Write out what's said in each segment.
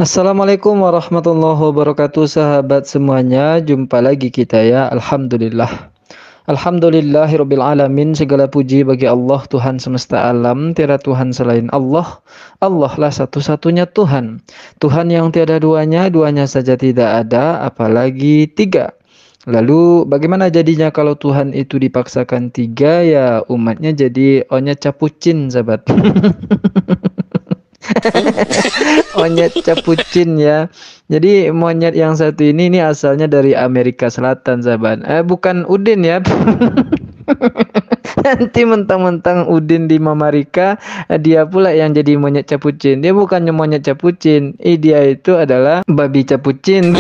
Assalamualaikum warahmatullahi wabarakatuh, sahabat semuanya. Jumpa lagi kita ya. Alhamdulillah. Alhamdulillahirabbil alamin. Segala puji bagi Allah, Tuhan semesta alam. Tiada Tuhan selain Allah. Allah lah satu-satunya Tuhan. Tuhan yang tiada duanya, duanya saja tidak ada, apalagi tiga. Lalu bagaimana jadinya kalau Tuhan itu dipaksakan tiga? Ya umatnya jadi onyet capucin, sahabat. Monyet capucin ya. Jadi monyet yang satu ini asalnya dari Amerika Selatan, sahabat. Bukan Udin ya. Nanti mentang-mentang Udin di Mamarika, dia pula yang jadi monyet capucin. Dia bukannya monyet capucin, dia itu adalah babi capucin.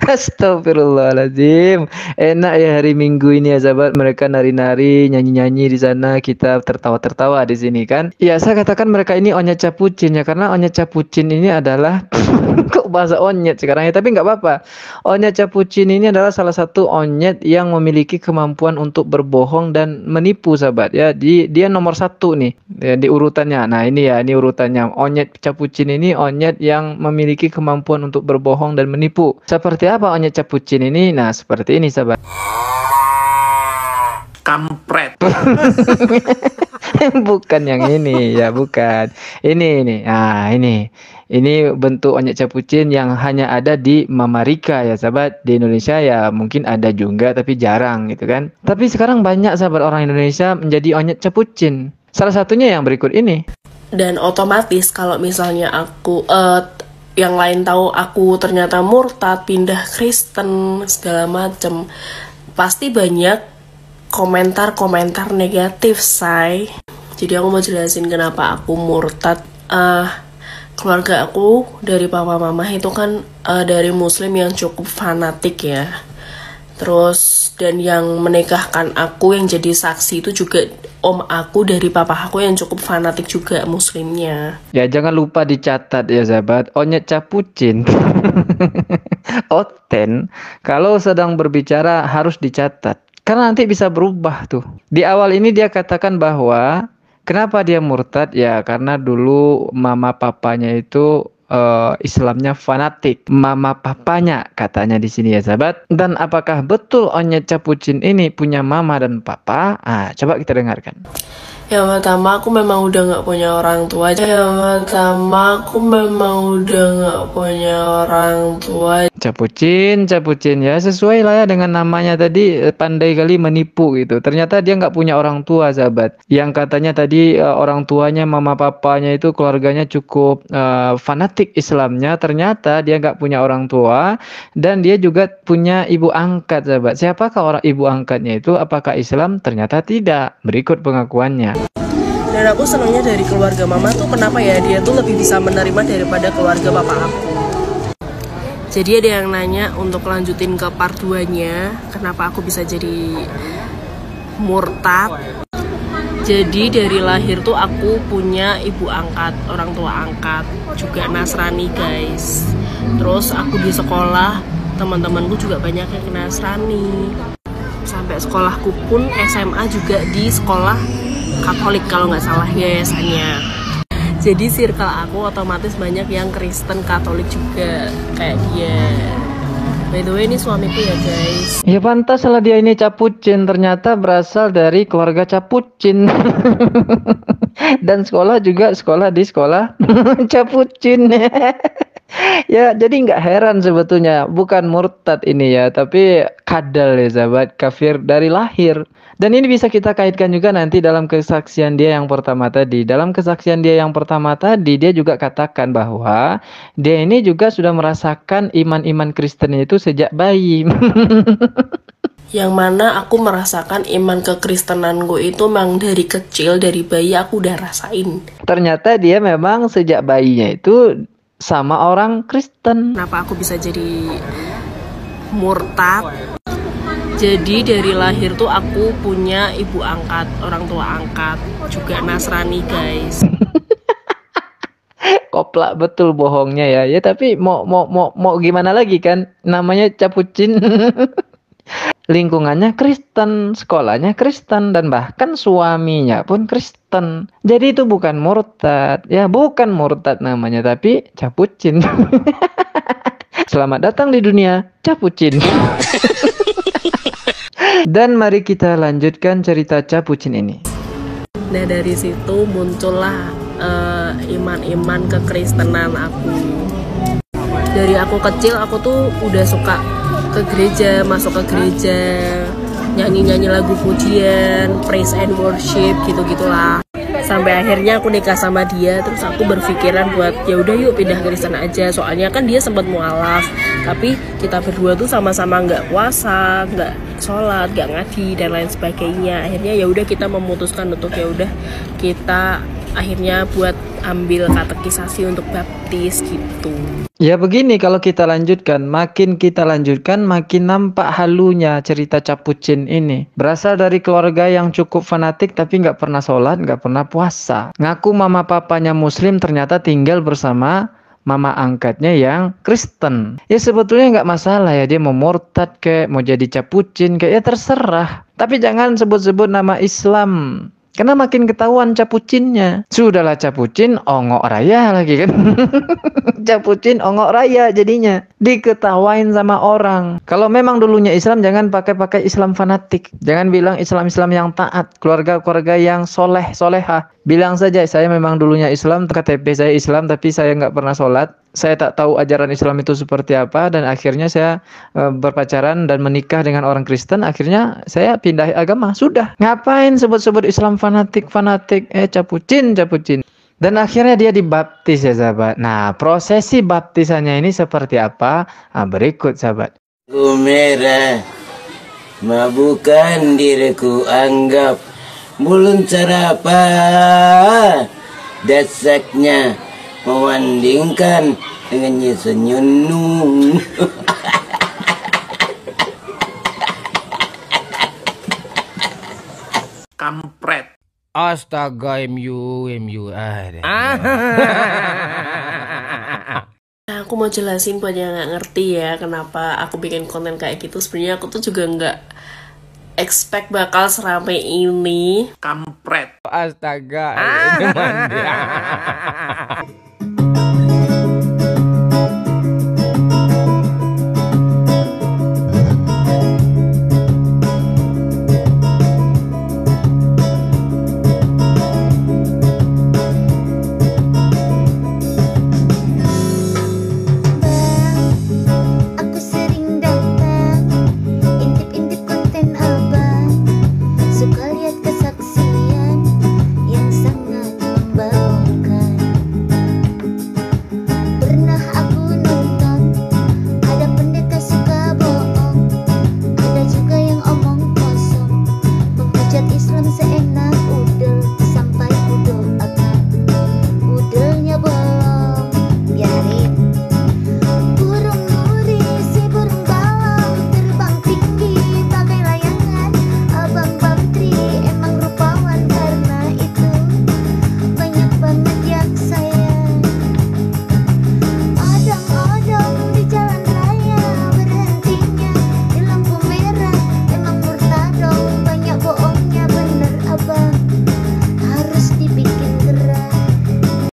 Astagfirullahaladzim. Enak ya hari Minggu ini ya, sahabat. Mereka nari-nari, nyanyi-nyanyi di sana, kita tertawa-tertawa di sini kan. Ya, saya katakan mereka ini onyet capucin ya, karena onyet capucin ini adalah kok bahasa onyet sekarang ya, tapi nggak apa-apa. Onyet capucin ini adalah salah satu onyet yang memiliki kemampuan untuk berbohong dan menipu, sahabat ya. Dia nomor satu nih ya, di urutannya. Nah ini ya, ini urutannya. Onyet capucin ini onyet yang memiliki kemampuan untuk berbohong dan menipu. Seperti apa onyet capucin ini? Nah seperti ini, sahabat. Kampret. Bukan yang ini ya, bukan. Ini. Nah, ini bentuk onyet capucin yang hanya ada di Mamarika ya, sahabat. Di Indonesia ya mungkin ada juga tapi jarang gitu kan. Tapi sekarang banyak, sahabat, orang Indonesia menjadi onyet capucin. Salah satunya yang berikut ini. Dan otomatis kalau misalnya aku yang lain tahu aku ternyata murtad, pindah Kristen segala macem, pasti banyak komentar-komentar negatif, say. Jadi aku mau jelasin kenapa aku murtad. Keluarga aku dari papa mama itu kan dari muslim yang cukup fanatik ya. Terus dan yang menikahkan aku yang jadi saksi itu juga om aku dari papa aku yang cukup fanatik juga muslimnya. Ya jangan lupa dicatat ya, sahabat. Onyet capucin Oten kalau sedang berbicara harus dicatat, karena nanti bisa berubah tuh. Di awal ini dia katakan bahwa kenapa dia murtad? Ya karena dulu mama papanya itu Islamnya fanatik. Mama papanya katanya di sini ya, sahabat. Dan apakah betul onyet capucin ini punya mama dan papa? Coba kita dengarkan. Yang pertama aku memang udah gak punya orang tua. Capucin ya, sesuai lah ya dengan namanya tadi, pandai kali menipu gitu. Ternyata dia nggak punya orang tua, sahabat. Yang katanya tadi orang tuanya, mama papanya itu keluarganya cukup fanatik Islamnya. Ternyata dia nggak punya orang tua dan dia juga punya ibu angkat, sahabat. Siapakah orang ibu angkatnya itu? Apakah Islam? Ternyata tidak. Berikut pengakuannya. Dan aku senangnya dari keluarga mama tuh kenapa ya, dia tuh lebih bisa menerima daripada keluarga papa aku. Jadi ada yang nanya untuk lanjutin ke part 2-nya, kenapa aku bisa jadi murtad. Jadi dari lahir tuh aku punya ibu angkat, orang tua angkat, juga Nasrani, guys. Terus aku di sekolah, teman-temanku juga banyak yang Nasrani. Sampai sekolahku pun SMA juga di sekolah Katolik kalau nggak salah yayasannya. Jadi circle aku otomatis banyak yang Kristen Katolik juga kayak dia. By the way ini suamiku ya, guys. Ya pantas lah dia ini capucin, ternyata berasal dari keluarga capucin. Dan sekolah juga sekolah di sekolah capucin. Ya jadi nggak heran sebetulnya, bukan murtad ini ya, tapi kadal ya, sahabat, kafir dari lahir. Dan ini bisa kita kaitkan juga nanti dalam kesaksian dia yang pertama tadi. Dalam kesaksian dia yang pertama tadi, dia juga katakan bahwa dia ini juga sudah merasakan iman-iman Kristen itu sejak bayi. Yang mana aku merasakan iman kekristenanku itu memang dari kecil, dari bayi aku udah rasain. Ternyata dia memang sejak bayinya itu sama orang Kristen. Kenapa aku bisa jadi murtad? Jadi dari lahir tuh aku punya ibu angkat, orang tua angkat, juga Nasrani, guys. Koplak betul bohongnya ya. Ya tapi mau gimana lagi kan? Namanya capucin. lingkungannya Kristen, sekolahnya Kristen, dan bahkan suaminya pun Kristen. Jadi itu bukan murtad, ya bukan murtad namanya, tapi capucin. Selamat datang di dunia capucin. Dan mari kita lanjutkan cerita capucin ini. Nah dari situ muncullah iman-iman kekristenan aku. Dari aku kecil aku tuh udah suka ke gereja, masuk ke gereja, nyanyi-nyanyi lagu pujian, praise and worship gitu-gitulah. Sampai akhirnya aku nikah sama dia, terus aku berpikiran buat ya udah yuk pindah Kristen aja. Soalnya kan dia sempat mualaf, tapi kita berdua tuh sama-sama nggak puasa, nggak sholat, nggak ngaji dan lain sebagainya. Akhirnya ya udah kita memutuskan untuk ya udah kita akhirnya buat ambil katekisasi untuk baptis gitu. Ya begini, kalau kita lanjutkan, makin nampak halunya cerita capucin ini. Berasal dari keluarga yang cukup fanatik tapi nggak pernah sholat, nggak pernah puasa. Ngaku mama papanya muslim, ternyata tinggal bersama mama angkatnya yang Kristen. Ya sebetulnya nggak masalah ya, dia mau murtad kayak, mau jadi capucin kayak, ya terserah. Tapi jangan sebut-sebut nama Islam. Karena makin ketahuan capucinnya. Sudahlah capucin, ongok raya lagi kan. Capucin, ongok raya jadinya. Diketawain sama orang. Kalau memang dulunya Islam, jangan pakai Islam fanatik. Jangan bilang Islam-Islam yang taat. Keluarga-keluarga yang soleh-solehah. Bilang saja, saya memang dulunya Islam, KTP saya Islam, tapi saya nggak pernah sholat. Saya tak tahu ajaran Islam itu seperti apa, dan akhirnya saya berpacaran dan menikah dengan orang Kristen. Akhirnya saya pindah agama. Sudah. Ngapain sebut-sebut Islam fanatik, capucin. Dan akhirnya dia dibaptis ya sahabat. Nah, prosesi baptisannya ini seperti apa? Nah, berikut sahabat. Ku merah, mabukan diriku anggap bulun cerapa, dasaknya mewandingkan dengan senyunung. Kampret. Astaga, MU ada. Aku mau jelasin buat yang nggak ngerti ya kenapa aku bikin konten kayak gitu. Sebenarnya aku tuh juga nggak expect bakal seramai ini. Kampret. Astaga.